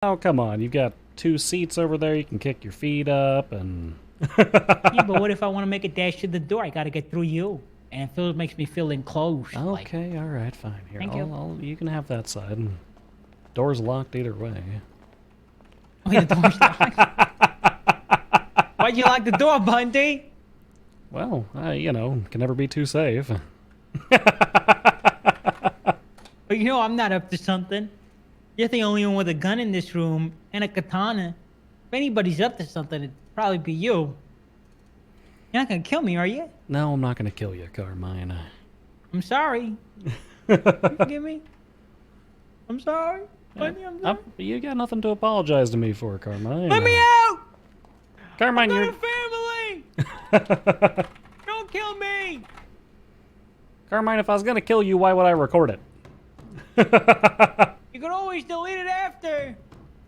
Oh, come on. You've got 2 seats over there. You can kick your feet up and... Yeah, but what if I want to make a dash to the door? I gotta get through you, and it makes me feel enclosed. Like, Okay, all right, fine. Here, thank you. you can have that side. Door's locked either way. Wait, the door's locked. Why'd you lock the door, Bundy? Well, can never be too safe. But I'm not up to something. You're the only one with a gun in this room and a katana. If anybody's up to something, it'd probably be you. You're not gonna kill me, are you? No, I'm not gonna kill you, Carmine. I'm sorry. You forgive me? I'm sorry. Bundy, I'm sorry. You got nothing to apologize to me for, Carmine. Let me out! Carmine, I've you're... got a family! Don't kill me! Carmine, if I was gonna kill you, why would I record it? You can always delete it after.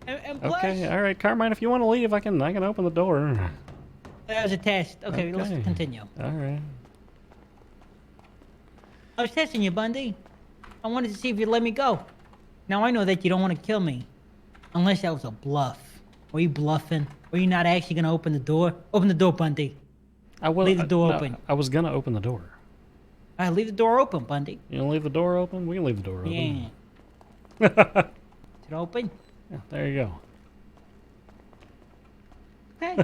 And plus, Okay, all right, Carmine, if you want to leave, I can open the door. that was a test. Okay, let's continue. All right. I was testing you, Bundy. I wanted to see if you'd let me go. Now I know that you don't want to kill me. Unless that was a bluff. Were you bluffing? Were you not actually going to open the door? Open the door, Bundy. Leave the door open. I was gonna open the door. All right, leave the door open, Bundy. You gonna leave the door open? We can leave the door open. Yeah. Is it open? Yeah, there you go. Okay.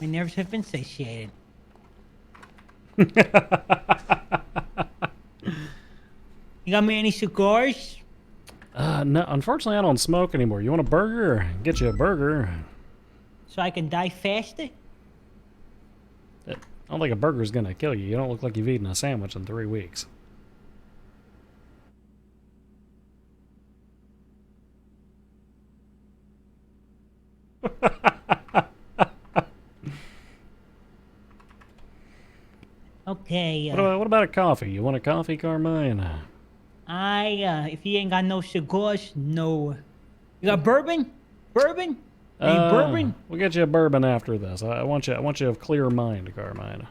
My nerves have been satiated. You got me any cigars? No, unfortunately, I don't smoke anymore. You want a burger? Get you a burger. So I can die faster? I don't think a burger's gonna kill you. You don't look like you've eaten a sandwich in 3 weeks. Okay, What about a coffee? You want a coffee, Carmine? if you ain't got no cigars, no. You got bourbon? Bourbon? Any bourbon? We'll get you a bourbon after this. I want you to have clear mind, Carmine.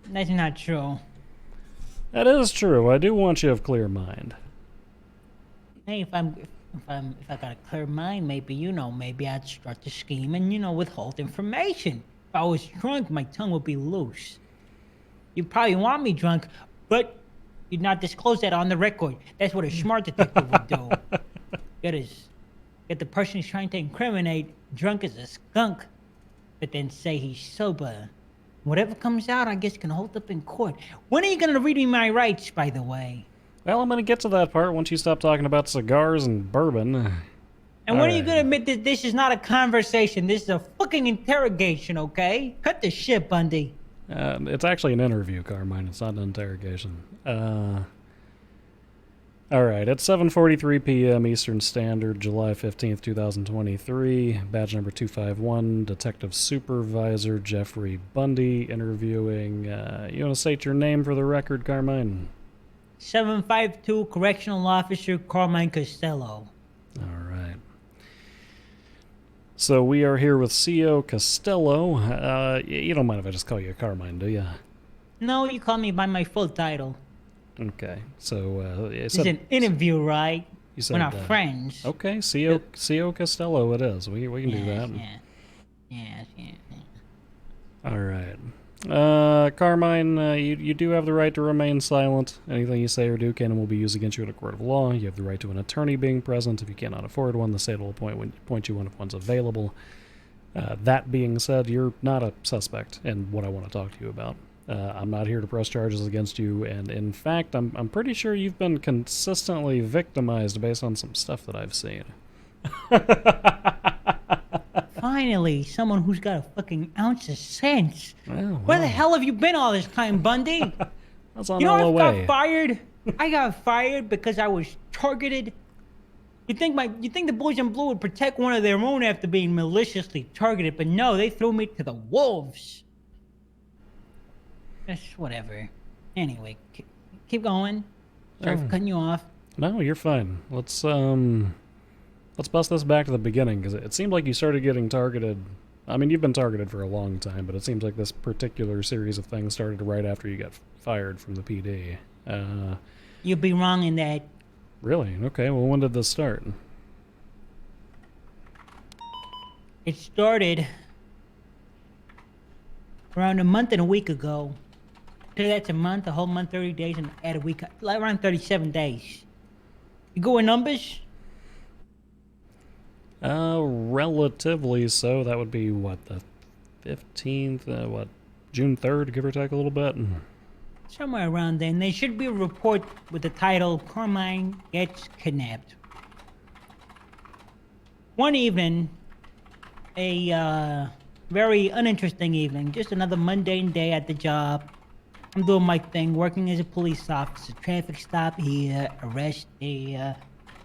That's not true. That is true. I do want you to have clear mind. Hey, if I got a clear mind, maybe I'd start to scheme and withhold information. If I was drunk, my tongue would be loose. You'd probably want me drunk, but you'd not disclose that on the record. That's what a smart detective would do. Get the person he's trying to incriminate drunk as a skunk, but then say he's sober. Whatever comes out, I guess, can hold up in court. When are you going to read me my rights, by the way? Well, I'm going to get to that part once you stop talking about cigars and bourbon. And when are you going to admit that this is not a conversation? This is a fucking interrogation, okay? Cut the shit, Bundy. It's actually an interview, Carmine. It's not an interrogation. All right, it's 7:43 p.m. Eastern Standard, July 15th, 2023. Badge number 251, Detective Supervisor Jeffrey Bundy interviewing. You want to state your name for the record, Carmine? 752 Correctional Officer Carmine Costello. All right. So we are here with CO Costello. You don't mind if I just call you Carmine, do you? No, you call me by my full title. Okay, so This is an interview, right? You said, we're not friends. Okay, CO Costello it is. We can do that. Yeah. All right. Carmine, you do have the right to remain silent. Anything you say or do can and will be used against you in a court of law. You have the right to an attorney being present. If you cannot afford one, the state will appoint you one if one's available. That being said, you're not a suspect in what I want to talk to you about. I'm not here to press charges against you, and in fact, I'm pretty sure you've been consistently victimized based on some stuff that I've seen. Finally, someone who's got a fucking ounce of sense. Well. Where the hell have you been all this time, Bundy? That's on all the way. I got fired? I got fired because I was targeted. You think the boys in blue would protect one of their own after being maliciously targeted, but no, they threw me to the wolves. Just whatever. Anyway, keep going. Sorry for cutting you off. No, you're fine. Let's bust this back to the beginning, because it seemed like you started getting targeted. I mean, you've been targeted for a long time, but it seems like this particular series of things started right after you got fired from the PD. You'd be wrong in that. Really? Okay, well, when did this start? It started around a month and a week ago. So that's a month, a whole month, 30 days, and add a week, like around 37 days. You go with numbers? Relatively so. That would be, what, the 15th? What, June 3rd, give or take a little bit? Somewhere around then. There should be a report with the title, Carmine Gets Kidnapped. One evening, a very uninteresting evening, just another mundane day at the job. I'm doing my thing, working as a police officer. Traffic stop here, arrest there,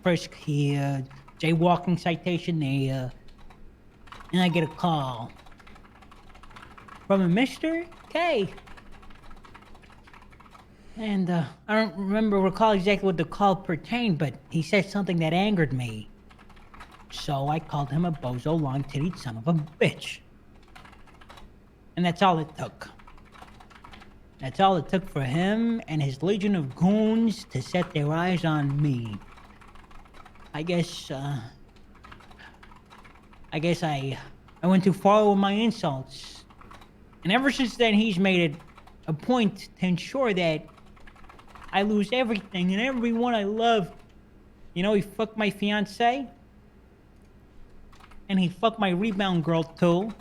frisk here, jaywalking citation there. And I get a call from a Mr. K. And I don't recall exactly what the call pertained, but he said something that angered me. So I called him a bozo, long-tittied son of a bitch. And that's all it took. That's all it took for him and his legion of goons to set their eyes on me. I guess I went too far with my insults. And ever since then, he's made it a point to ensure that I lose everything and everyone I love. You know, he fucked my fiancée. And he fucked my rebound girl, too.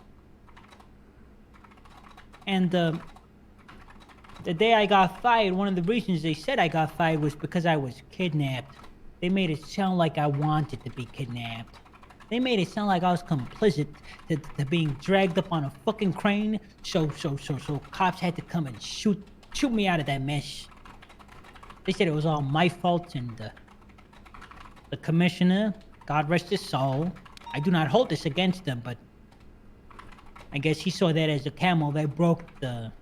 And, the day I got fired, one of the reasons they said I got fired was because I was kidnapped. They made it sound like I wanted to be kidnapped. They made it sound like I was complicit to being dragged up on a fucking crane. So cops had to come and shoot me out of that mess. They said it was all my fault, and the commissioner, God rest his soul, I do not hold this against him, but I guess he saw that as a camel that broke the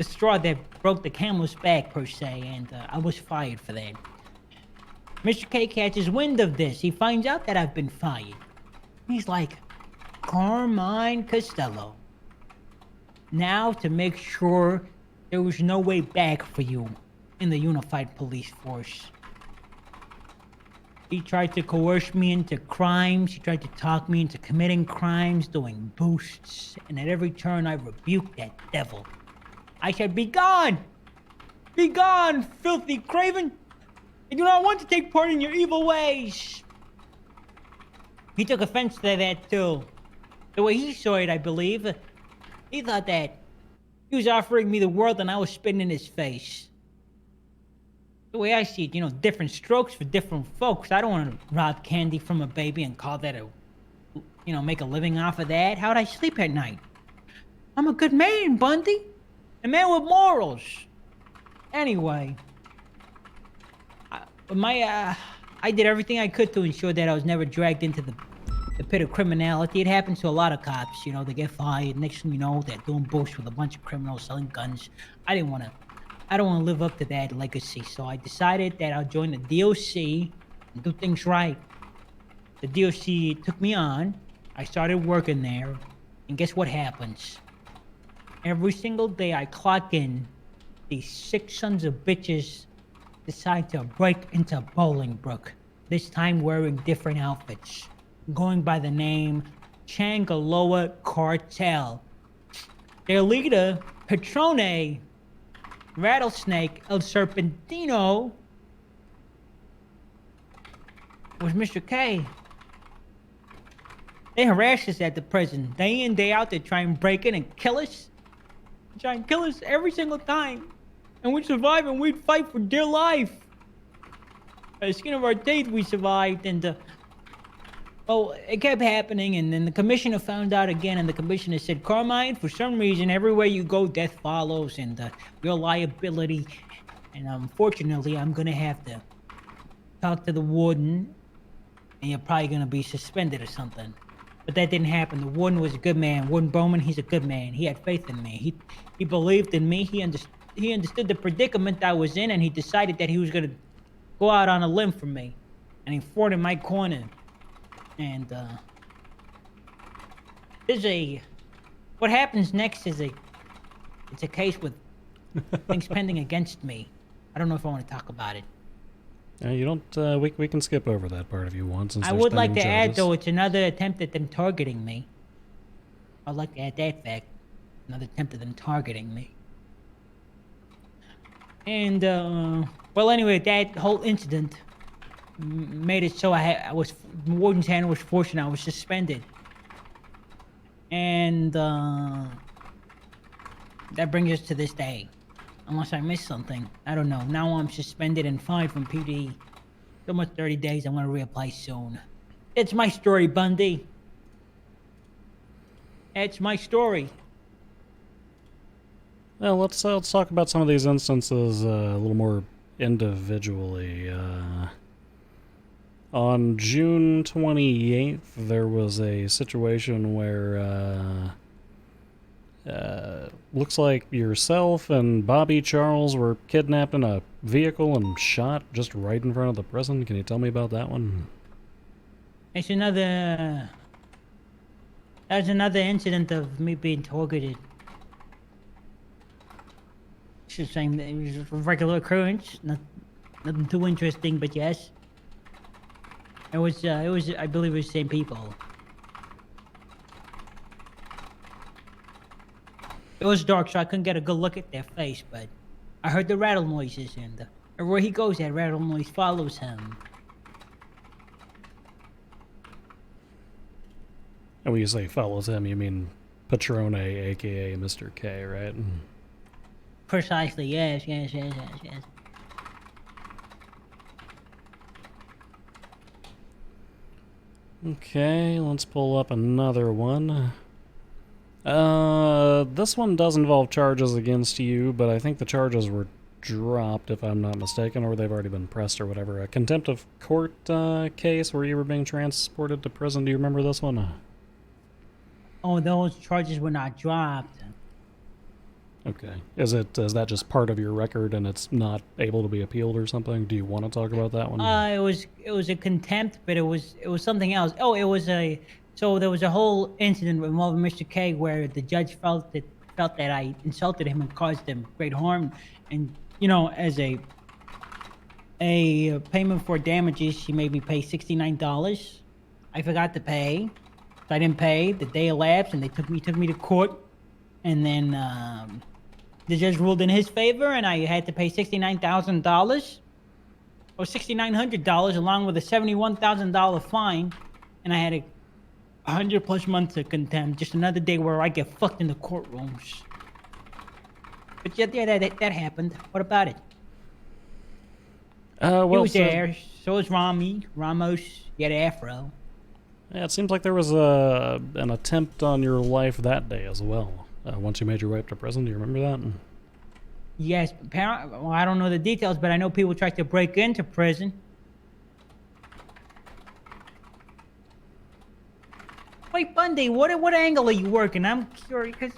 straw that broke the camel's back, per se, and I was fired for that. Mr. K catches wind of this. He finds out that I've been fired. He's like, Carmine Costello. Now to make sure there was no way back for you in the unified police force. He tried to coerce me into crimes. He tried to talk me into committing crimes, doing boosts, and at every turn I rebuked that devil. I said, be gone! Be gone, filthy craven! I do not want to take part in your evil ways! He took offense to that, too. The way he saw it, I believe. He thought that he was offering me the world and I was spitting in his face. The way I see it, you know, different strokes for different folks. I don't want to rob candy from a baby and call that make a living off of that. How'd I sleep at night? I'm a good man, Bundy. A man with morals. Anyway, I did everything I could to ensure that I was never dragged into the pit of criminality. It happens to a lot of cops. You know, they get fired. Next thing you know, they're doing bullshit with a bunch of criminals selling guns. I don't want to live up to that legacy. So I decided that I'll join the DOC and do things right. The DOC took me on. I started working there. And guess what happens? Every single day I clock in, these sick sons of bitches decide to break into Bolingbrook. This time wearing different outfits. Going by the name Changaloa Cartel. Their leader, Patrone Rattlesnake El Serpentino, was Mr. K. They harass us at the prison. Day in, day out, they try and break in and kill us. Try and kill us every single time. And we'd survive and we'd fight for dear life. By the skin of our teeth, we survived. And, well, it kept happening. And then the commissioner found out again. And the commissioner said, Carmine, for some reason, everywhere you go, death follows. And your liability. And unfortunately, I'm going to have to talk to the warden. And you're probably going to be suspended or something. But that didn't happen. The warden was a good man. Warden Bowman, he's a good man. He had faith in me. He believed in me. He understood the predicament I was in, and he decided that he was going to go out on a limb for me. And he fought in my corner. And, what happens next is it's a case with things pending against me. I don't know if I want to talk about it. You don't, we can skip over that part if you want. Since I would like to add, though, it's another attempt at them targeting me. I'd like to add that fact. Another attempt at them targeting me. And well, anyway, that whole incident made it so Warden's hand was forced and I was suspended. And that brings us to this day. Unless I missed something. I don't know. Now I'm suspended and fined from PD. Almost 30 days. I'm gonna reapply soon. It's my story, Bundy. It's my story. Well, let's talk about some of these instances a little more individually. On June 28th, there was a situation where looks like yourself and Bobby Charles were kidnapped in a vehicle and shot just right in front of the prison. Can you tell me about that one? It's another. There's another incident of me being targeted. Just saying that it was a regular occurrence. Nothing too interesting, but yes. It was. I believe it was the same people. It was dark, so I couldn't get a good look at their face, but I heard the rattle noises, and where he goes, that rattle noise follows him. And when you say follows him, you mean Patrone, aka Mr. K, right? Precisely, yes. Okay, let's pull up another one. This one does involve charges against you, but I think the charges were dropped, if I'm not mistaken, or they've already been pressed or whatever. A contempt of court case where you were being transported to prison. Do you remember this one? Oh, those charges were not dropped. Okay. Is that just part of your record and it's not able to be appealed or something? Do you want to talk about that one? It was a contempt, but it was something else. Oh, it was a. So there was a whole incident involving Mr. K where the judge felt that I insulted him and caused him great harm, and as a payment for damages, she made me pay $69. I forgot to pay, so I didn't pay. The day elapsed, and they took me to court, and then the judge ruled in his favor, and I had to pay $69,000 or $6,900 along with a $71,000 fine, and I had a 100+ months of contempt. Just another day where I get fucked in the courtrooms. But yeah, that happened. What about it? Well, he was there. So was Ramos. He had an afro. Yeah, it seems like there was an attempt on your life that day as well. Once you made your way up to prison, do you remember that? Yes, well, I don't know the details, but I know people tried to break into prison. Wait, Bundy, what angle are you working? I'm curious, because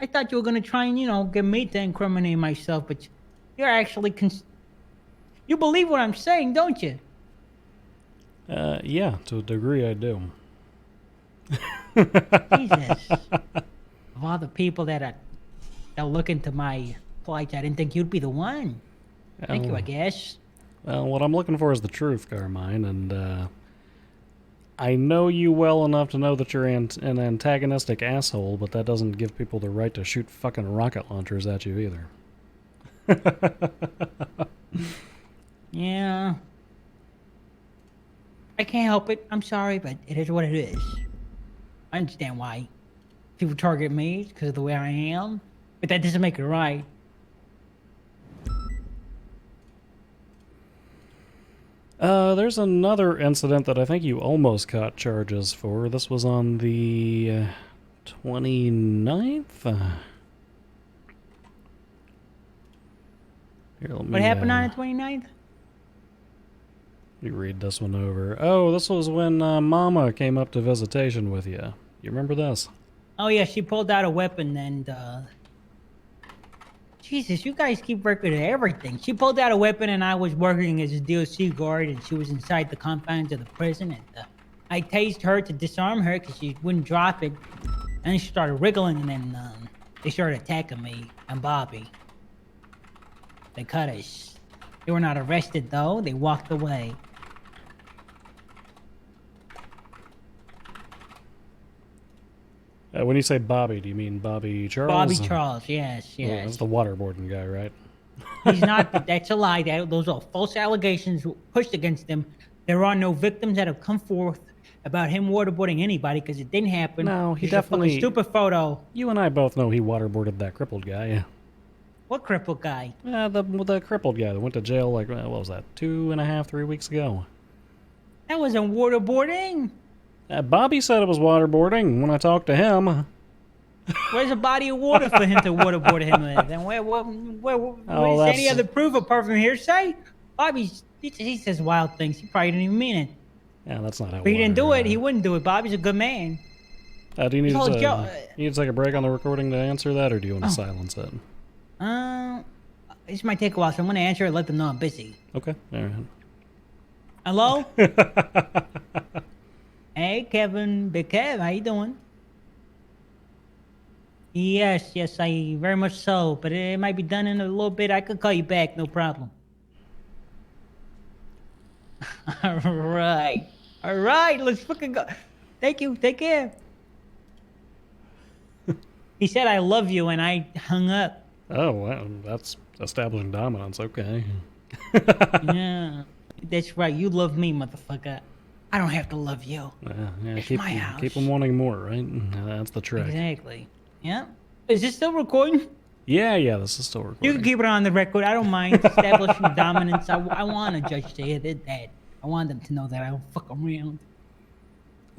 I thought you were going to try and, get me to incriminate myself, but you're actually... You believe what I'm saying, don't you? Yeah, to a degree I do. Jesus. Of all the people that look into my plight, I didn't think you'd be the one. Thank you, I guess. Well, what I'm looking for is the truth, Carmine, and I know you well enough to know that you're an antagonistic asshole, but that doesn't give people the right to shoot fucking rocket launchers at you either. Yeah. I can't help it. I'm sorry, but it is what it is. I understand why people target me because of the way I am, but that doesn't make it right. There's another incident that I think you almost caught charges for. This was on the 29th? Here, What happened on the 29th? You read this one over. Oh, this was when Mama came up to visitation with you. You remember this? Oh yeah, she pulled out a weapon and Jesus, you guys keep record of everything. She pulled out a weapon and I was working as a DLC guard and she was inside the confines of the prison and I tased her to disarm her because she wouldn't drop it. And then she started wriggling and then they started attacking me and Bobby. They cut us. They were not arrested though. They walked away. When you say Bobby, do you mean Bobby Bobby Charles? Charles, yes, Oh, that's yes. the waterboarding guy, right? He's not. That's a lie. Those are false allegations pushed against him. There are no victims that have come forth about him waterboarding anybody because it didn't happen. No, It's he just a fucking definitely. stupid photo. You and I both know he waterboarded that crippled guy. What crippled guy? The crippled guy that went to jail like what was that, 2.5, 3 weeks ago? That wasn't waterboarding. Bobby said it was waterboarding when I talked to him. Where's a body of water for him to waterboard him with? And Oh, where's any that's other proof apart from hearsay? He says wild things. He probably didn't even mean it. yeah, that's not how. If he didn't do water, it, he wouldn't do it. Bobby's a good man. Do you His need whole to job. you need to take a break on the recording to answer that, or do you want to silence it? Uh, this might take a while, so I'm gonna answer and let them know I'm busy. Okay, all right. Hello? Hey, Kevin, Big Kev, how you doing? Yes, I very much so, but it might be done in a little bit. I could call you back, no problem. All right, let's fucking go. Thank you, take care. He said I love you, and I hung up. Oh, well, that's establishing dominance. Okay. Yeah, that's right. You love me, motherfucker. I don't have to love you. Yeah, It's my house. keep them wanting more, right? That's the trick. Exactly. Yeah. Is this still recording? Yeah, this is still You recording. can keep it on the record. I don't mind establishing dominance. I want a judge to hear that. I want them to know that I don't fuck around.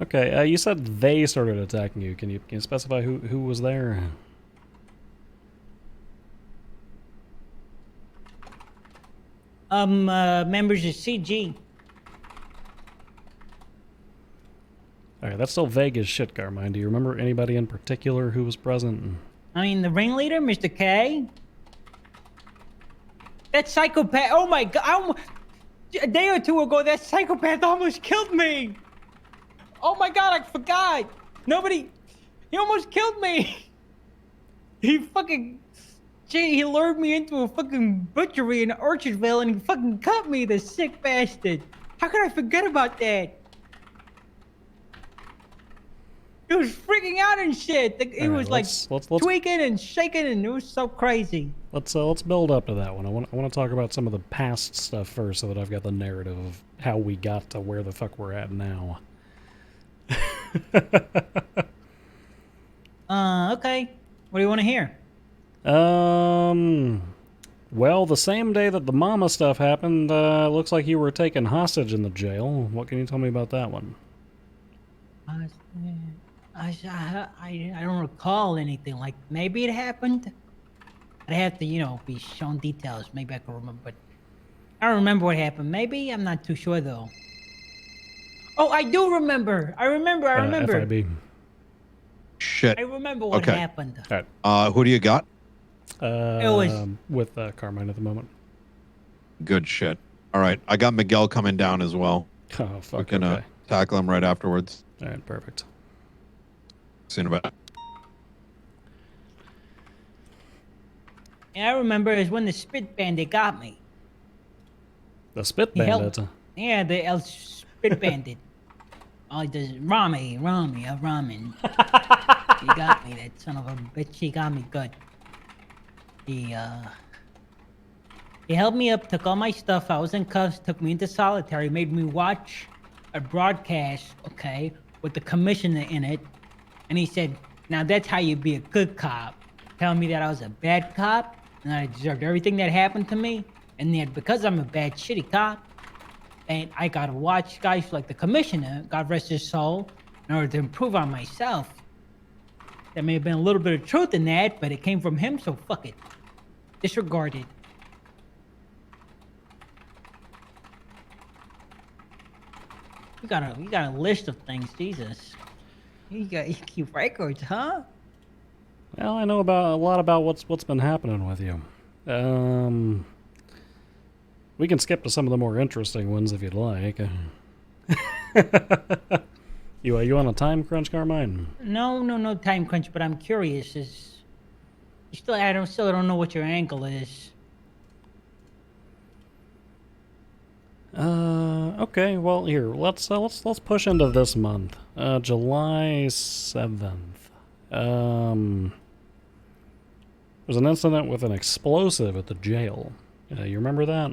Okay, you said they started attacking you. Can you specify who was there? Members of CG. Alright, that's still vague as shit, Carmine. Do you remember anybody in particular who was present? I mean, the ringleader, Mr. K. That psychopath. Oh my god. A day or two ago, that psychopath almost killed me. Oh my god, I forgot. He almost killed me. He fucking. Gee, he lured me into a fucking butchery in Orchardville and he fucking cut me, the sick bastard. How could I forget about that? He was freaking out and shit. He All right, was like let's tweaking and shaking and it was so crazy. let's build up to that one. I want to talk about some of the past stuff first, so that I've got the narrative of how we got to where the fuck we're at now. Okay. What do you want to hear? Well, the same day that the mama stuff happened, looks like you were taken hostage in the jail. What can you tell me about that one? I don't recall anything like. Maybe it happened. I'd have to, be shown details. Maybe I can remember, but I don't remember what happened. Maybe I'm not too sure though. Oh, I do remember. I remember. FIB. Shit. I remember what Okay. happened. All right. Who do you got? was- With Carmine at the moment. Good shit. All right. I got Miguel coming down as well. Oh, We fuck, can okay. tackle him right afterwards. All right, perfect. See you in a bit. Yeah, I remember is when the Spit Bandit got me. The Spit He helped- Bandit. Yeah, the El Spit Bandit. Oh, he does Rami, ramen. He got me, that son of a bitch. He got me good. He held me up, took all my stuff. I was in cuffs, took me into solitary, made me watch a broadcast, okay, with the commissioner in it. And he said, now that's how you be a good cop. Telling me that I was a bad cop and I deserved everything that happened to me. And that because I'm a bad, shitty cop, and I gotta watch guys like the commissioner, God rest his soul, in order to improve on myself. There may have been a little bit of truth in that, but it came from him, so fuck it. Disregard it. You got a list of things, Jesus. You keep records, huh? Well, I know about a lot about what's been happening with you. We can skip to some of the more interesting ones if you'd like. You on a time crunch, Carmine? No time crunch, but I'm curious. I still don't know what your angle is. Okay. Well, here let's push into this month. July 7th. There's an incident with an explosive at the jail. You remember that?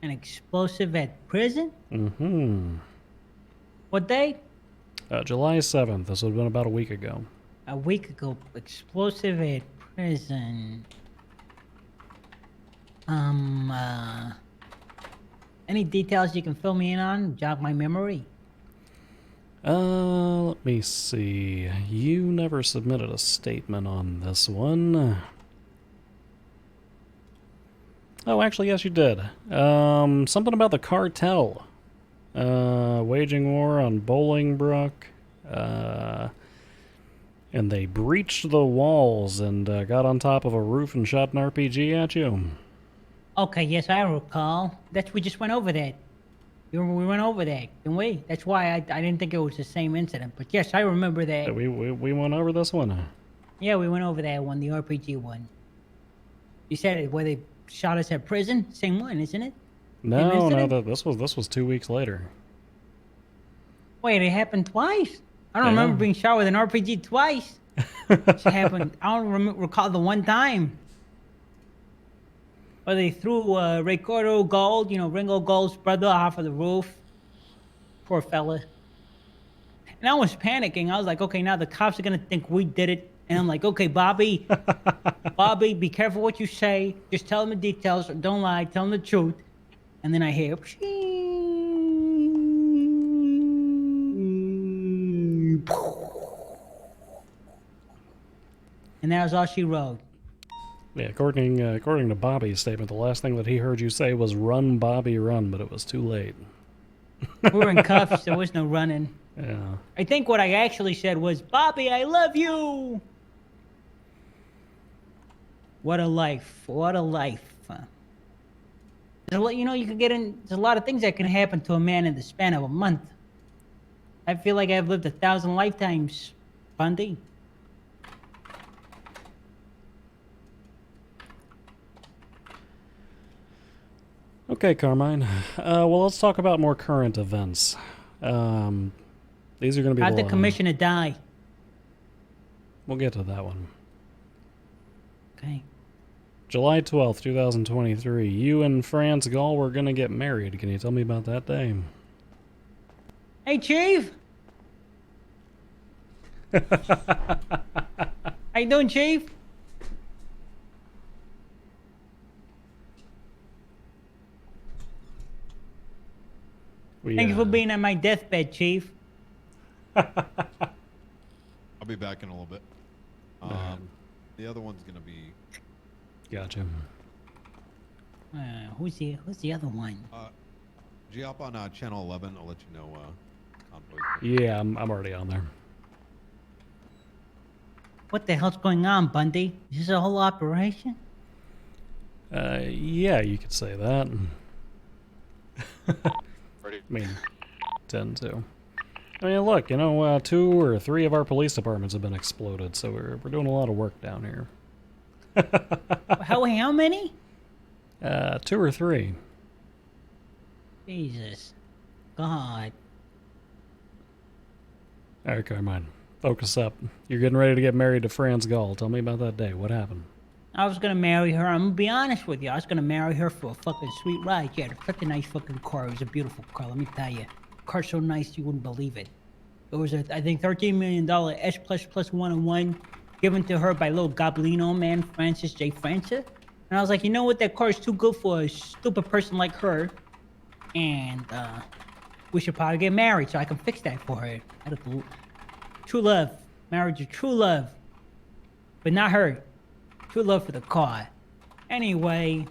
An explosive at prison? Mm-hmm. What day? July 7th. This would have been about a week ago. A week ago. Explosive at prison. Any details you can fill me in on? Jog my memory. Let me see. You never submitted a statement on this one. Oh, actually, yes, you did. Something about the cartel. Waging war on Bolingbrook. And they breached the walls and got on top of a roof and shot an RPG at you. Okay, yes, I recall. We just went over that. We went over that, didn't we? That's why I didn't think it was the same incident. But yes, I remember that. Yeah, we went over this one. Yeah, we went over that one, the RPG one. You said it where they shot us at prison? Same one, isn't it? No, this was 2 weeks later. Wait, it happened twice? I don't Yeah. remember being shot with an RPG twice. It happened. I don't recall the one time. Or they threw Ricardo Gold, Ringo Gold's brother, off of the roof. Poor fella. And I was panicking. I was like, okay, now the cops are going to think we did it. And I'm like, okay, Bobby, be careful what you say. Just tell them the details. Don't lie. Tell them the truth. And then I hear... And that was all she wrote. Yeah, according to Bobby's statement, the last thing that he heard you say was "Run, Bobby, run," but it was too late. We were in cuffs. There was no running. Yeah. I think what I actually said was, Bobby, I love you. What a life. What a life. You can get in. There's a lot of things that can happen to a man in the span of a month. I feel like I've lived 1,000 lifetimes, Bundy. Okay, Carmine. Well, let's talk about more current events. These are going to be. How'd the commissioner die? We'll get to that one. Okay. July 12th, 2023. You and Franz Gall were going to get married. Can you tell me about that day? Hey, Chief. How you doing, Chief? Thank you for being on my deathbed, Chief. I'll be back in a little bit. The other one's gonna be. Gotcha. Who's the other one? Did you hop on channel 11? I'll let you know. Yeah, I'm already on there. What the hell's going on, Bundy? Is this a whole operation? Yeah, you could say that. Ready? I mean, tend to. I mean, look, 2 or 3 of our police departments have been exploded, so we're doing a lot of work down here. How many? 2 or 3. Jesus. God. All right, Carmine, focus up. You're getting ready to get married to Franz Gall. Tell me about that day. What happened? I was gonna marry her. I'm gonna be honest with you. I was gonna marry her for a fucking sweet ride. She had such a nice fucking car. It was a beautiful car. Let me tell you. Car so nice you wouldn't believe it. It was I think $13 million S++ 101 given to her by little Goblino man Francis J. Francis. And I was like, you know what? That car is too good for a stupid person like her. And we should probably get married so I can fix that for her. True love. Marriage is true love. But not her. True love for the car. Anyway,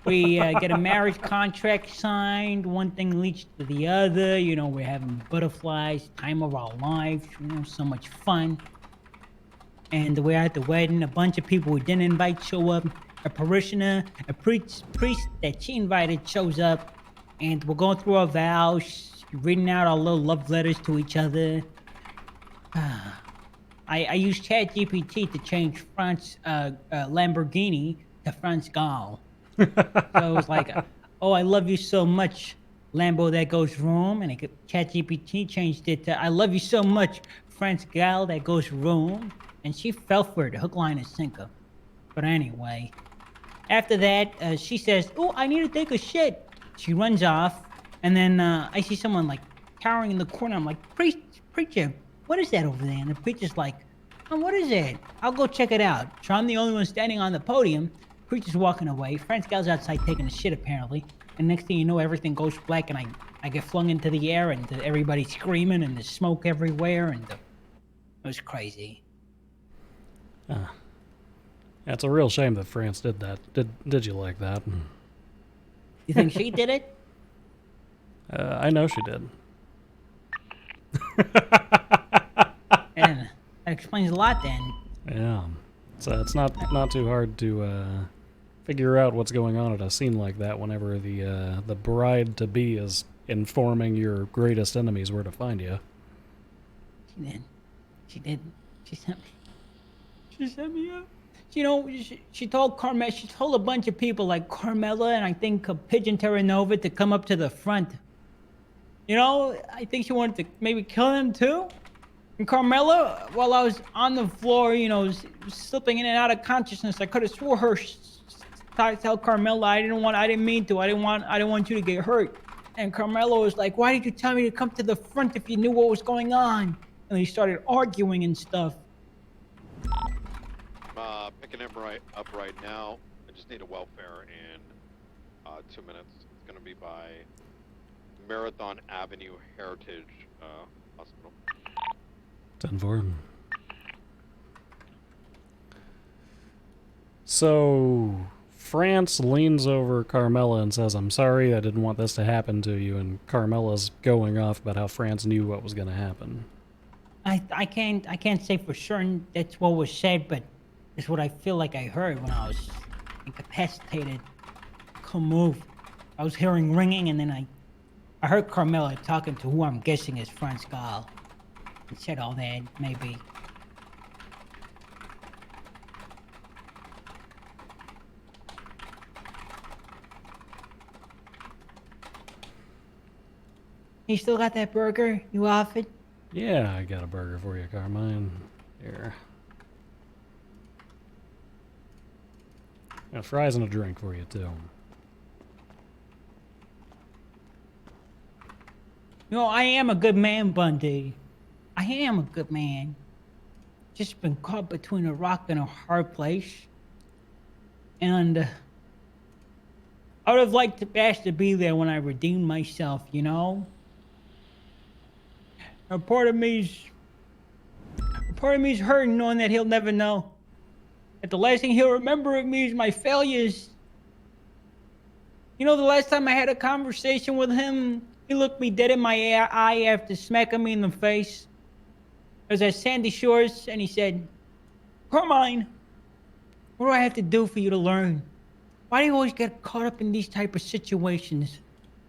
we get a marriage contract signed. One thing leads to the other. We're having butterflies, time of our lives. So much fun. And we're at the wedding. A bunch of people we didn't invite show up. A parishioner, a priest that she invited shows up. And we're going through our vows, reading out our little love letters to each other. I used ChatGPT to change Franz Lamborghini to Franz Gall. So it was like, oh, I love you so much, Lambo that goes vroom. And ChatGPT changed it to, I love you so much, French gal that goes room, and she fell for it, hook, line, and sinker. But anyway, after that, she says, "Oh, I need to take a shit." She runs off, and then I see someone like cowering in the corner. I'm like, preacher, what is that over there? And the preacher's like, "Oh, what is it? I'll go check it out." So I'm the only one standing on the podium. Preacher's walking away. French gal's outside taking a shit apparently. And next thing you know, everything goes black, and I get flung into the air, and everybody's screaming, and there's smoke everywhere, and it was crazy. It's a real shame that France did that. Did you like that? You think she did it? I know she did. And that explains a lot then. Yeah. So it's not too hard to figure out what's going on at a scene like that whenever the bride-to-be is informing your greatest enemies where to find you. She did. She sent me up. You know, she told Carmela, she told a bunch of people like Carmela and I think Pigeon Terranova to come up to the front. You know, I think she wanted to maybe kill him too. And Carmela, while I was on the floor, you know, slipping in and out of consciousness, I could have swore her tell Carmela I didn't mean to. I didn't want you to get hurt. And Carmela was like, "Why did you tell me to come to the front if you knew what was going on?" And they started arguing and stuff. Picking him up right now. I just need a welfare in 2 minutes. It's going to be by Marathon Avenue Heritage Hospital. 10-4. So France leans over Carmela and says, "I'm sorry, I didn't want this to happen to you," and Carmela's going off about how France knew what was going to happen. I can't say for certain that's what was said, but it's what I feel like I heard when I was incapacitated. Couldn't move. I was hearing ringing, and then I heard Carmela talking to who I'm guessing is Franz Gall. And said all that, maybe. You still got that burger you offered? Yeah, I got a burger for you, Carmine. Here. Got fries and a drink for you, too. You know, I am a good man, Bundy. I am a good man. Just been caught between a rock and a hard place. And I would have liked to ask to be there when I redeemed myself, you know? A part of me's hurting knowing that he'll never know. That the last thing he'll remember of me is my failures. You know, the last time I had a conversation with him, he looked me dead in my eye after smacking me in the face. It was at Sandy Shores, and he said, "Carmine, what do I have to do for you to learn? Why do you always get caught up in these type of situations?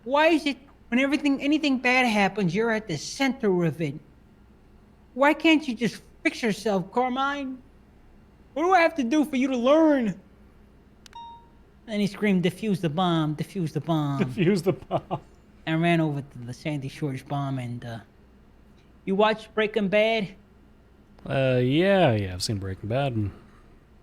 Why is it when anything bad happens, you're at the center of it? Why can't you just fix yourself, Carmine? What do I have to do for you to learn?" And he screamed, "Defuse the bomb, defuse the bomb." Defuse the bomb. And ran over to the Sandy Shores bomb. And you watched Breaking Bad? Yeah, I've seen Breaking Bad.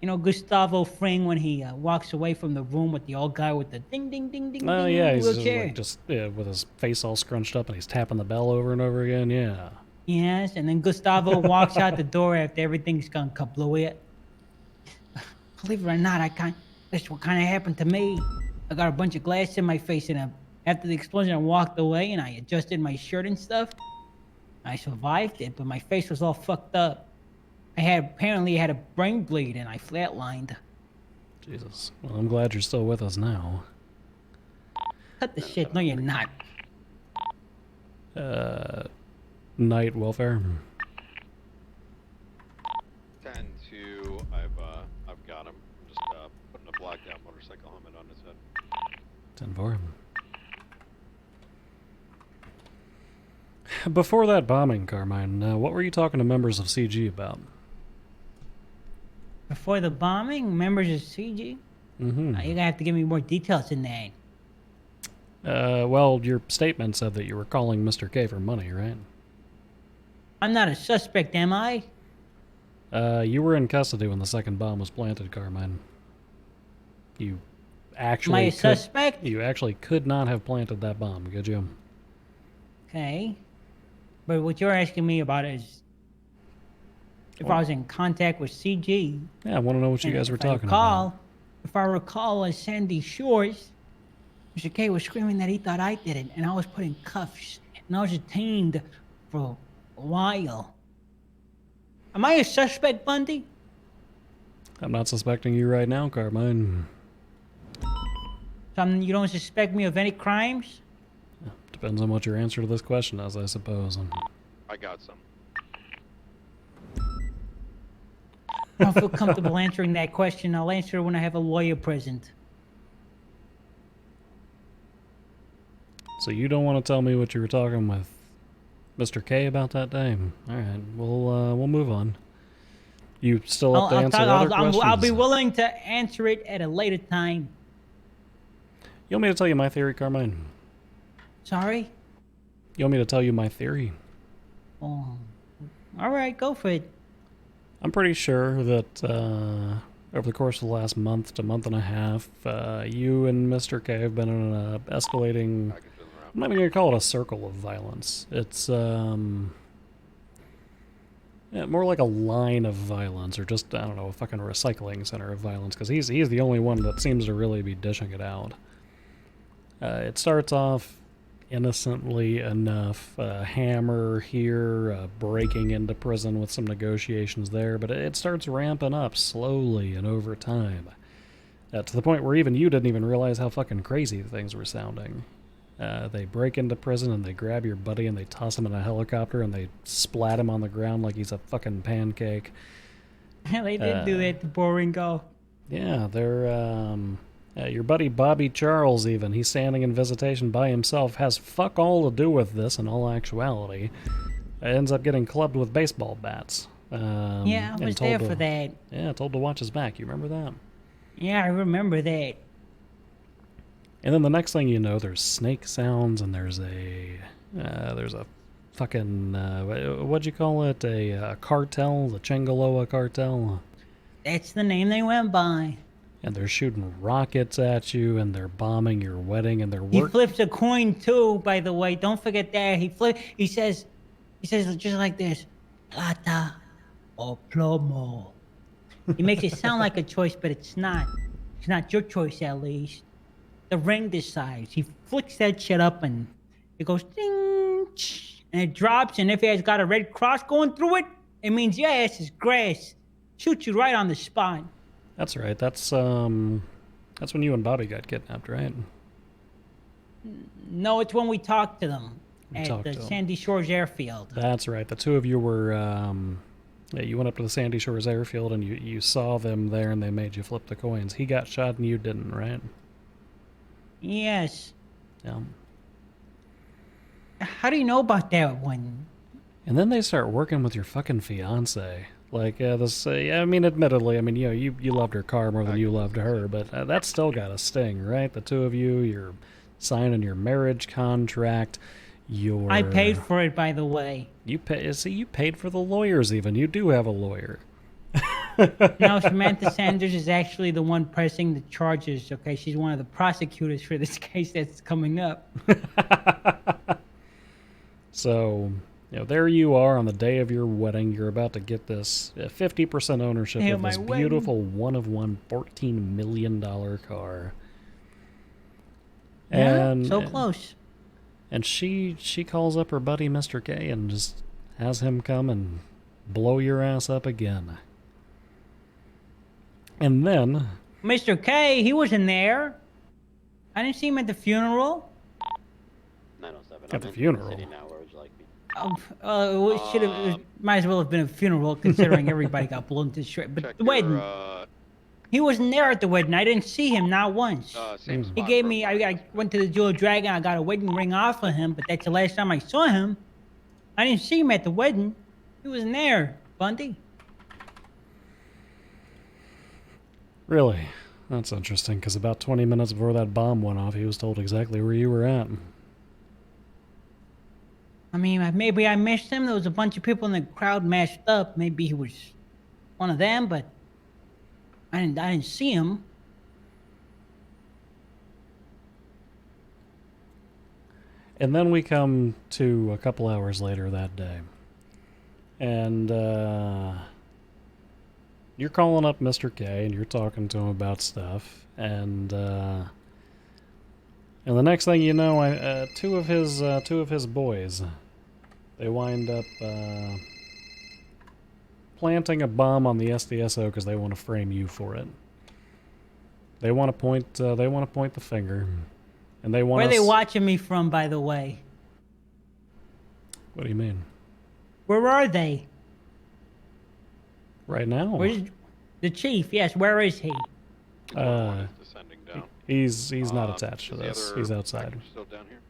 You know Gustavo Fring when he walks away from the room with the old guy with the ding ding ding ding Oh ding yeah, he's wheelchair? just with his face all scrunched up and he's tapping the bell over and over again. Yeah. Yes, and then Gustavo walks out the door after everything's gone kablooey. Believe it or not, that's what kind of happened to me. I got a bunch of glass in my face, and after the explosion, I walked away and I adjusted my shirt and stuff. I survived it, but my face was all fucked up. Apparently had a brain bleed, and I flatlined. Jesus. Well, I'm glad you're still with us now. Cut the shit. No, you're not. Night welfare. 10-2. I've got him. I'm just putting a blacked out motorcycle helmet on his head. 10-4. Before that bombing, Carmine, what were you talking to members of CG about? Before the bombing, members of CG? Mm-hmm. You're gonna have to give me more details than that. Well, your statement said that you were calling Mr. K for money, right? I'm not a suspect, am I? You were in custody when the second bomb was planted, Carmine. You Am I actually a could. suspect? You actually could not have planted that bomb, could you? Okay. But what you're asking me about is if I was in contact with CG. Yeah, I want to know what you And guys were talking about. If I recall, on Sandy Shores, Mr. K was screaming that he thought I did it, and I was put in cuffs, and I was detained for a while. Am I a suspect, Bundy? I'm not suspecting you right now, Carmine. You don't suspect me of any crimes? Depends on what your answer to this question is, I suppose. I got some. I don't feel comfortable answering that question. I'll answer when I have a lawyer present. So you don't want to tell me what you were talking with Mr. K about that day? All right, we'll move on. You still up to answer other questions? I'll be willing to answer it at a later time. You want me to tell you my theory, Carmine? Sorry? You want me to tell you my theory? Oh, all right, go for it. I'm pretty sure that over the course of the last month to month and a half, you and Mr. K have been in an escalating... I'm not even going to call it a circle of violence. It's yeah, more like a line of violence, or just, I don't know, a fucking recycling center of violence, because he's the only one that seems to really be dishing it out. It starts off innocently enough, hammer here, breaking into prison with some negotiations there, but it starts ramping up slowly and over time, to the point where even you didn't even realize how fucking crazy things were sounding. They break into prison and they grab your buddy and they toss him in a helicopter and they splat him on the ground like he's a fucking pancake. They did do that to Boringo. Yeah, they're, your buddy Bobby Charles even, he's standing in visitation by himself, has fuck all to do with this in all actuality. Ends up getting clubbed with baseball bats. Yeah, I was there for that. Yeah, told to watch his back. You remember that? Yeah, I remember that. And then the next thing you know, there's snake sounds, and there's a fucking, what'd you call it? A cartel, the Chingaloa cartel. That's the name they went by. And they're shooting rockets at you, and they're bombing your wedding, and they're He flips a coin too, by the way. Don't forget that. He says just like this, plata or plomo. He makes it sound like a choice, but it's not. It's not your choice, at least. The ring decides. He flicks that shit up and it goes ding, and it drops. And if it has got a red cross going through it, it means your ass is grass. Shoots you right on the spot. That's right. That's when you and Bobby got kidnapped, right? No, it's when we talked to them at the Sandy Shores airfield. That's right. The two of you were, yeah, you went up to the Sandy Shores airfield and you saw them there and they made you flip the coins. He got shot and you didn't, right? Yes. Yeah. How do you know about that one? And then they start working with your fucking fiance. Like, I mean, admittedly, I mean, you know, you loved her car more than you loved her, but that's still got a sting, right? The two of you, you're signing your marriage contract. I paid for it, by the way. You paid for the lawyers even. You do have a lawyer. Now, Samantha Sanders is actually the one pressing the charges, okay? She's one of the prosecutors for this case that's coming up. So, you know, there you are on the day of your wedding. You're about to get this 50% ownership of this beautiful one-of-one $14 million car. And so close. And she calls up her buddy Mr. K and just has him come and blow your ass up again. And then... Mr. K, he wasn't there. I didn't see him at the funeral. 907. At the funeral? Where would you like me? It might as well have been a funeral, considering everybody got blown to shit. But the wedding, he wasn't there at the wedding. I didn't see him, not once. Same He spot gave for me, a I went to the Jewel Dragon, I got a wedding ring off of him, but that's the last time I saw him. I didn't see him at the wedding. He wasn't there, Bundy. Really? That's interesting, because about 20 minutes before that bomb went off, he was told exactly where you were at. I mean, maybe I missed him. There was a bunch of people in the crowd mashed up. Maybe he was one of them, but I didn't see him. And then we come to a couple hours later that day. And you're calling up Mr. K and you're talking to him about stuff. And the next thing you know, two of his boys, they wind up planting a bomb on the SDSO because they want to frame you for it. They want to point. They want to point the finger, and they want. Where are they watching me from, by the way? What do you mean? Where are they? Right now? Where's the chief? Yes, where is he? Descending down. He's not attached to this. He's outside. Still down here?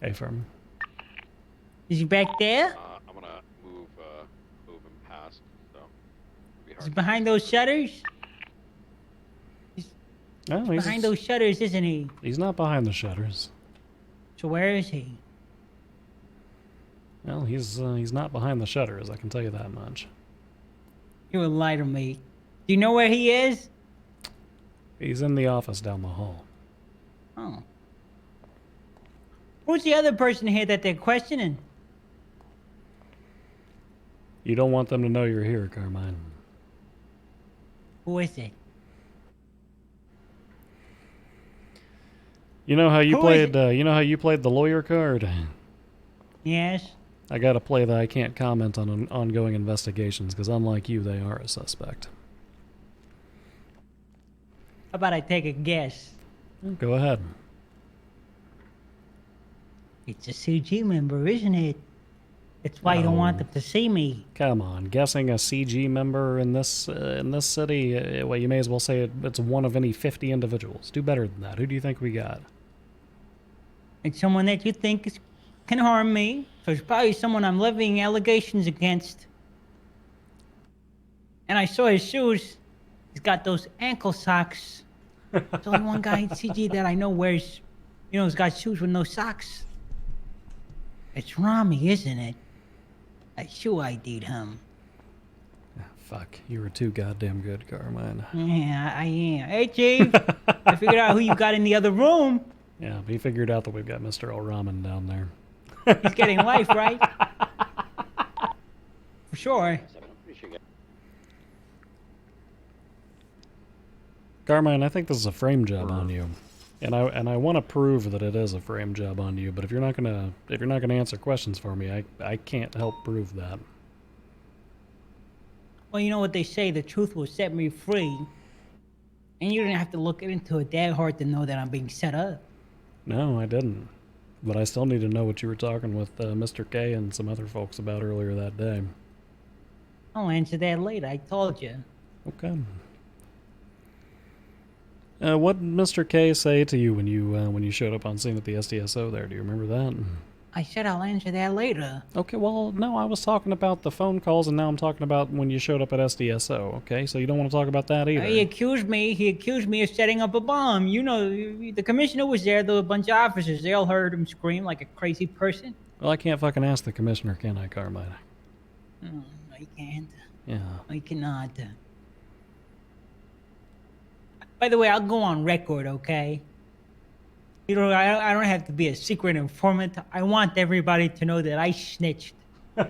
A-firm. Is he back there? I'm gonna move him past. So it'll be Is hard he to behind see. those shutters? No, he's Behind those shutters, isn't he? He's not behind the shutters. So where is he? Well, he's not behind the shutters. I can tell you that much. You would lie to me. Do you know where he is? He's in the office down the hall. Oh. Who's the other person here that they're questioning? You don't want them to know you're here, Carmine. Who is it? You know how you Who is played. You know how you played the lawyer card. Yes. I gotta play that. I can't comment on ongoing investigations because, unlike you, they are a suspect. How about I take a guess? Go ahead. It's a CG member, isn't it? That's why you don't want No. them to see me. Come on, guessing a CG member in this city. Well, you may as well say it's one of any 50 individuals. Do better than that. Who do you think we got? It's someone that you think can harm me. So it's probably someone I'm levying allegations against. And I saw his shoes. He's got those ankle socks. There's only one guy in CG that I know wears, he's got shoes with no socks. It's Rami, isn't it? I shoe ID'd him. Fuck, you were too goddamn good, Carmine. Yeah, I am. Hey, Chief. I figured out who you got in the other room. Yeah, he figured out that we've got Mr. El Ramen down there. He's getting life, right? For sure. Carmine, I think this is a frame job on you, and I want to prove that it is a frame job on you. But if you're not gonna answer questions for me, I can't help prove that. Well, you know what they say, the truth will set me free. And you didn't have to look into it that hard to know that I'm being set up. No, I didn't. But I still need to know what you were talking with Mr. K and some other folks about earlier that day. I'll answer that later, I told you. Okay. What did Mr. K say to you when you showed up on scene at the SDSO there? Do you remember that? I said I'll answer that later. Okay, well, no, I was talking about the phone calls, and now I'm talking about when you showed up at SDSO, okay? So you don't want to talk about that either. He accused me of setting up a bomb. The commissioner was there, there were a bunch of officers. They all heard him scream like a crazy person. Well, I can't fucking ask the commissioner, can I, Carmine? No, I can't. Yeah. I cannot. By the way, I'll go on record, okay? I don't have to be a secret informant. I want everybody to know that I snitched. I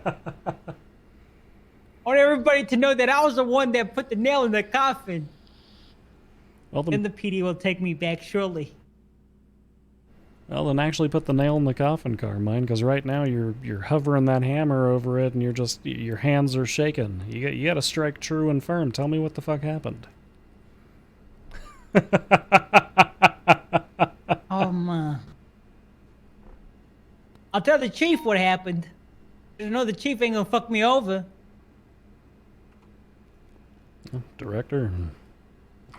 want everybody to know that I was the one that put the nail in the coffin. Well, Then the PD will take me back shortly. then actually put the nail in the coffin, Carmine, because right now you're hovering that hammer over it, and your hands are shaking. You got to strike true and firm. Tell me what the fuck happened. I'll tell the chief what happened. I know the chief ain't gonna fuck me over. Director.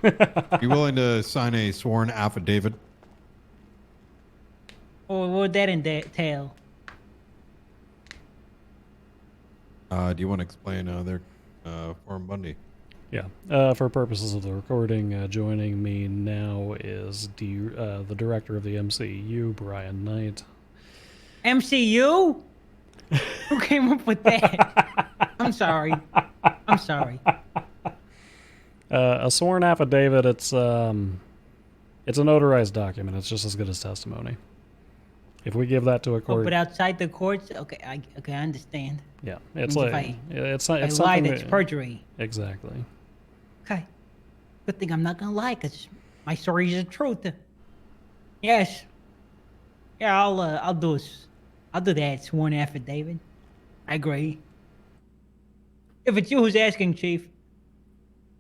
You willing to sign a sworn affidavit? Or what would that entail? Do you want to explain their Form Bundy? Yeah. For purposes of the recording, joining me now is the director of the MCU, Brian Knight. MCU? Who came up with that? I'm sorry. I'm sorry. A sworn affidavit, it's a notarized document. It's just as good as testimony. If we give that to a Oh, court, but outside the courts, okay, I understand. yeah, it's Means if like it's If I it's lie, something that's that- perjury. Exactly. Okay. Good thing I'm not gonna lie, cause my story is the truth. Yes. Yeah, I'll do this. I'll do that sworn affidavit. I agree. If it's you who's asking, Chief,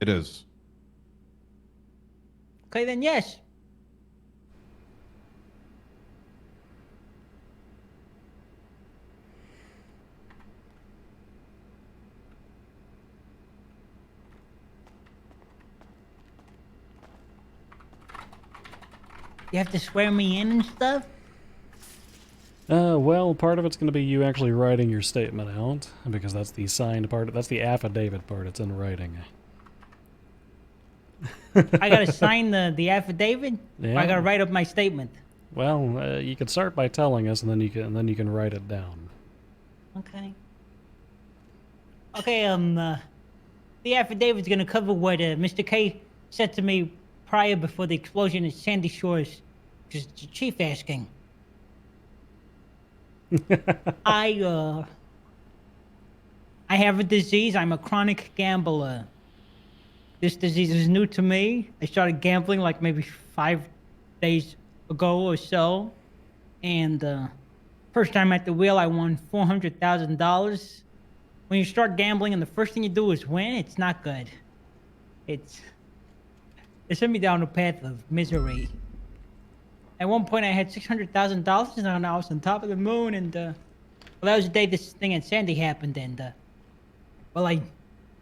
It is. okay, then yes. You have to swear me in and stuff? Well, part of it's going to be you actually writing your statement out, because that's the signed part. That's the affidavit part. It's in writing. I gotta sign the affidavit? Or I Yeah. gotta write up my statement? Well, you can start by telling us, and then you can write it down. Okay. Okay, the affidavit's gonna cover what Mr. K said to me prior before the explosion at Sandy Shores. Just the chief asking. I have a disease. I'm a chronic gambler. This disease is new to me. I started gambling like maybe 5 days ago or so. And first time at the wheel, I won $400,000. When you start gambling and the first thing you do is win, it's not good. It sent me down a path of misery. At one point, I had $600,000, and I was on top of the moon. And well, that was the day this thing at Sandy happened. And well, I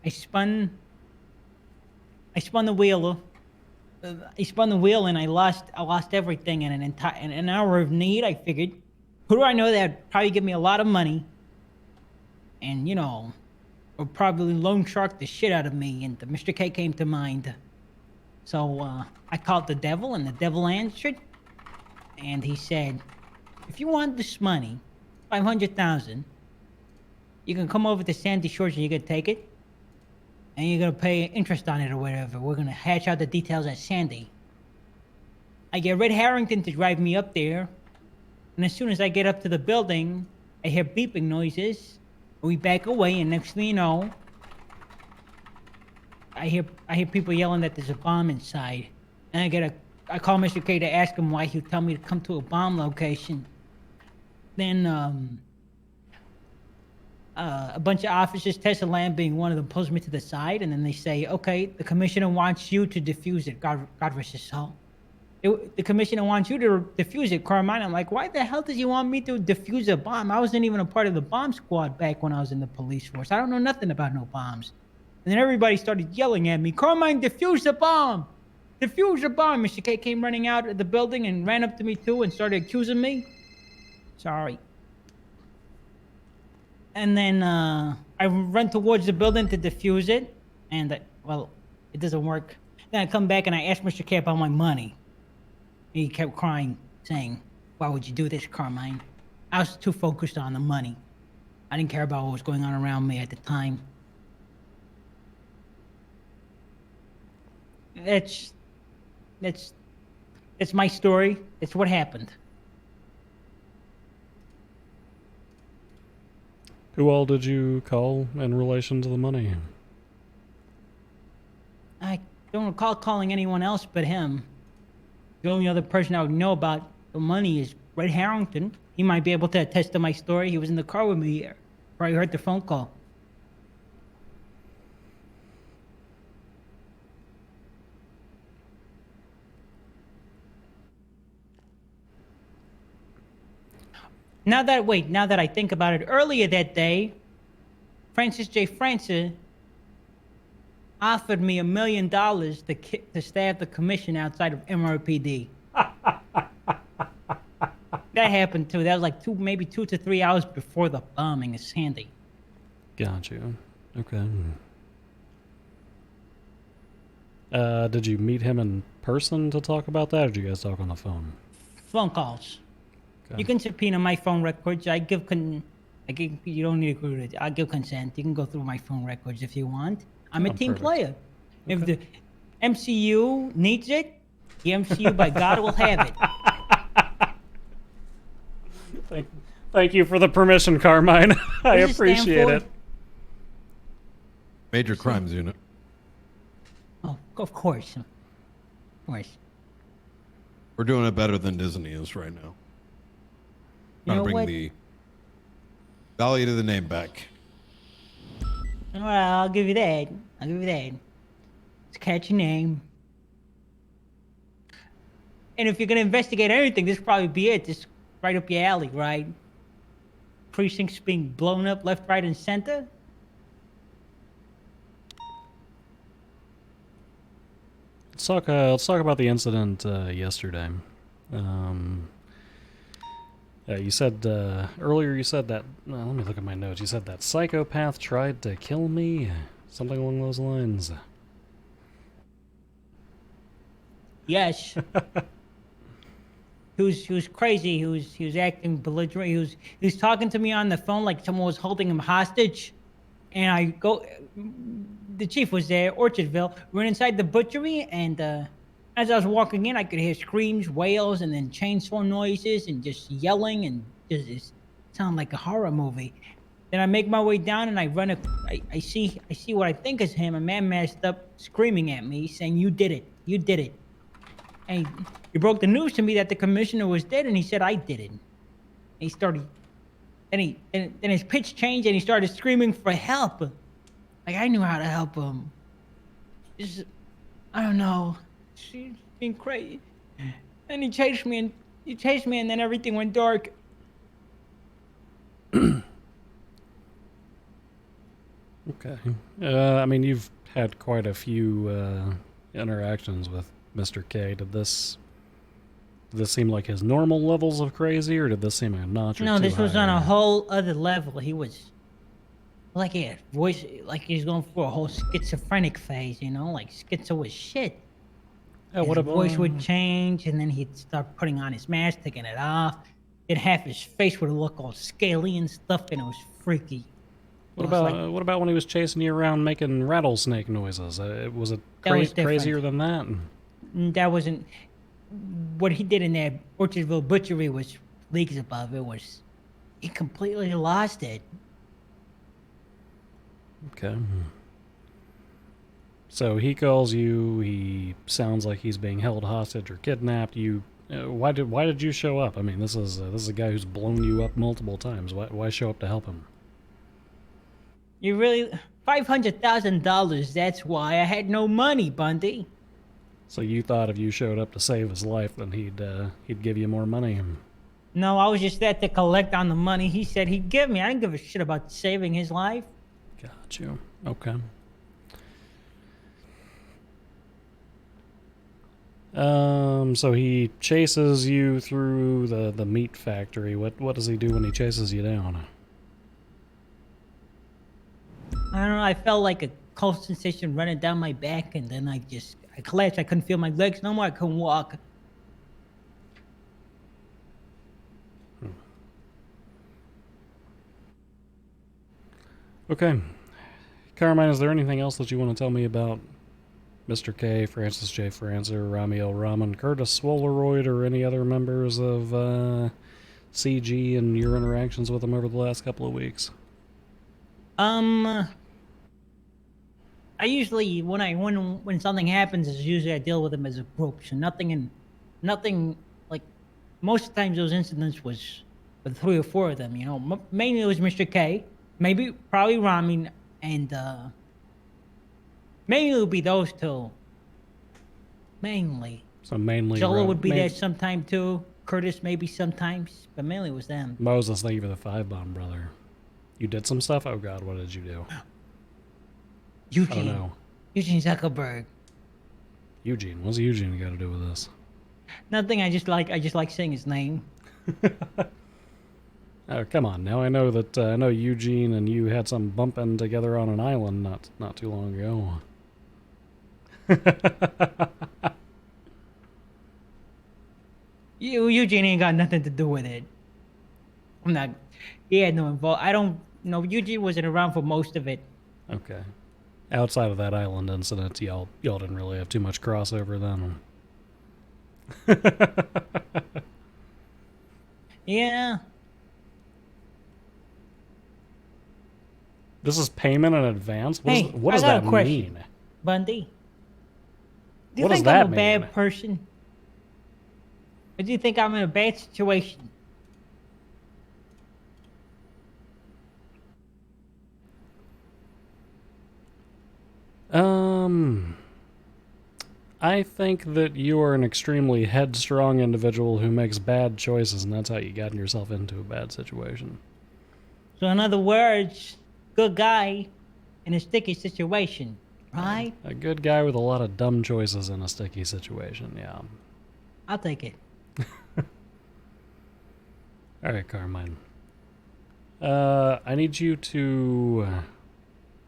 spun the wheel. I spun the wheel, and I lost everything in an hour of need. I figured, who do I know that would probably give me a lot of money? And, you know, or probably loan shark the shit out of me, and Mr. K came to mind. So, I called the devil, and the devil answered, and he said, if you want this money, 500,000, you can come over to Sandy Shores and you can take it, and you're gonna pay interest on it or whatever. We're gonna hash out the details at Sandy. I get Red Harrington to drive me up there, and as soon as I get up to the building, I hear beeping noises. We back away, and next thing you know, I hear people yelling that there's a bomb inside. And I call Mr. K to ask him why he would tell me to come to a bomb location. Then a bunch of officers, Tessa Lamb being one of them, pulls me to the side, and then they say, okay, the commissioner wants you to defuse it. God rest his soul. The commissioner wants you to defuse it, Carmine. I'm like, why the hell does he want me to defuse a bomb? I wasn't even a part of the bomb squad back when I was in the police force. I don't know nothing about no bombs. And then everybody started yelling at me, Carmine, defuse the bomb! Defuse the bomb! Mr. K came running out of the building and ran up to me too and started accusing me. Sorry. And then I run towards the building to defuse it. And, well, it doesn't work. Then I come back and I ask Mr. K about my money. He kept crying, saying, why would you do this, Carmine? I was too focused on the money. I didn't care about what was going on around me at the time. That's my story. It's what happened. Who all did you call in relation to the money? I don't recall calling anyone else but him. The only other person I would know about the money is Red Harrington. He might be able to attest to my story. He was in the car with me here. Probably heard the phone call. Now that I think about it, earlier that day, Francis J. Francis offered me $1 million to stab the commission outside of MRPD. That happened too. That was like maybe 2 to 3 hours before the bombing of Sandy. Got you. Okay. Did you meet him in person to talk about that, or did you guys talk on the phone? Phone calls. Okay. You can subpoena my phone records. I give You don't need to go to. I'll give consent. You can go through my phone records if you want. I'm a Oh, team perfect. player. If Okay. the MCU needs it, the MCU by God will have it. Thank you for the permission, Carmine. I does it stand appreciate for? it. Major Crimes Unit. Oh, of course. Of course. We're doing it better than Disney is right now. You Trying know to bring what? the value to the name back. Well, I'll give you that. I'll give you that. It's a catchy name. And if you're gonna investigate anything, this will probably be it. This right up your alley, right? Precincts being blown up left, right, and center. Let's talk about the incident yesterday. You said earlier. You said that. Let me look at my notes. You said that psychopath tried to kill me. Something along those lines. Yes. He was crazy. He was acting belligerent. He was talking to me on the phone like someone was holding him hostage. And I go, the chief was there, Orchardville. We went inside the butchery, and as I was walking in, I could hear screams, wails, and then chainsaw noises, and just yelling, and just sound like a horror movie. Then I make my way down, and I see what I think is him, a man masked up, screaming at me, saying, "You did it, you did it." And he broke the news to me that the commissioner was dead, and he said I did it. And he started, then his pitch changed, and he started screaming for help. Like I knew how to help him. Just, I don't know. She's been crazy. And he chased me, and then everything went dark. Okay. I mean, you've had quite a few interactions with Mr. K. Did this seem like his normal levels of crazy, or did this seem a notch or No, two this was on higher? a whole other level. He was like a voice, like he's going through a whole schizophrenic phase, you know, like schizo as shit. Yeah, His what about voice would change, and then he'd start putting on his mask, taking it off. Then half his face would look all scaly and stuff, and it was freaky. what It was about like what about when he was chasing you around making rattlesnake noises? Was it That was crazier different. than that? That wasn't what he did in that Orchardville butchery was leagues above. It was he completely lost it. Okay. So he calls you. He sounds like he's being held hostage or kidnapped. Why did you show up? I mean, this is a guy who's blown you up multiple times. Why show up to help him? You really $500,000. That's why I had no money, Bundy. So you thought if you showed up to save his life, then he'd give you more money. No, I was just there to collect on the money he said he'd give me. I didn't give a shit about saving his life. Got you. Okay. So he chases you through the meat factory. What does he do when he chases you down? I don't know. I felt like a cold sensation running down my back, and then I collapsed. I couldn't feel my legs no more. I couldn't walk. Okay. Carmine, is there anything else that you want to tell me about Mr. K, Francis J. Francer, Ramiel Rahman, Curtis Swolaroid, or any other members of CG and your interactions with them over the last couple of weeks? I usually when something happens, is usually I deal with them as a group. So nothing like most times those incidents was with 3 or 4 of them. You know, mainly it was Mr. K, maybe probably Rami, and mainly it would be those 2. Mainly. So mainly Jolo would be there sometime too. Curtis maybe sometimes, but mainly it was them. Moses, thank you for the 5-bomb, brother. You did some stuff? Oh god, what did you do? Eugene. Oh no. Eugene Zuckerberg. Eugene. What's Eugene got to do with this? Nothing. I just like saying his name. Oh, come on. Now I know that I know Eugene and you had some bumping together on an island not too long ago. Eugene ain't got nothing to do with it. I'm not. He had no involved. I don't know. Eugene wasn't around for most of it. Okay. Outside of that island incident, y'all didn't really have too much crossover then. Yeah. This is payment in advance? Hey, What I does got a that question. mean? Bundy. Do you What does think that I'm a bad mean? person? Or do you think I'm in a bad situation? I think that you are an extremely headstrong individual who makes bad choices, and that's how you gotten yourself into a bad situation. So in other words, good guy in a sticky situation, right? A good guy with a lot of dumb choices in a sticky situation, yeah. I'll take it. Alright, Carmine. I need you to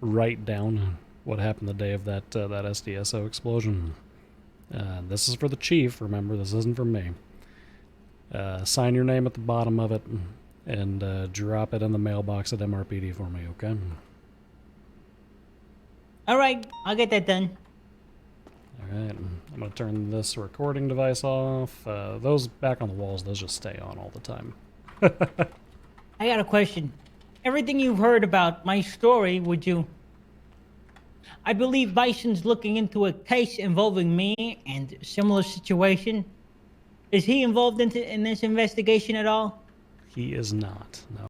write down what happened the day of that SDSO explosion. This is for the chief, remember, this isn't for me. Sign your name at the bottom of it and drop it in the mailbox at MRPD for me, okay? All right, I'll get that done. Alright, I'm going to turn this recording device off. Those back on the walls, those just stay on all the time. I got a question. Everything you've heard about my story, would you... I believe Bison's looking into a case involving me and similar situation. Is he involved in this investigation at all? He is not, no.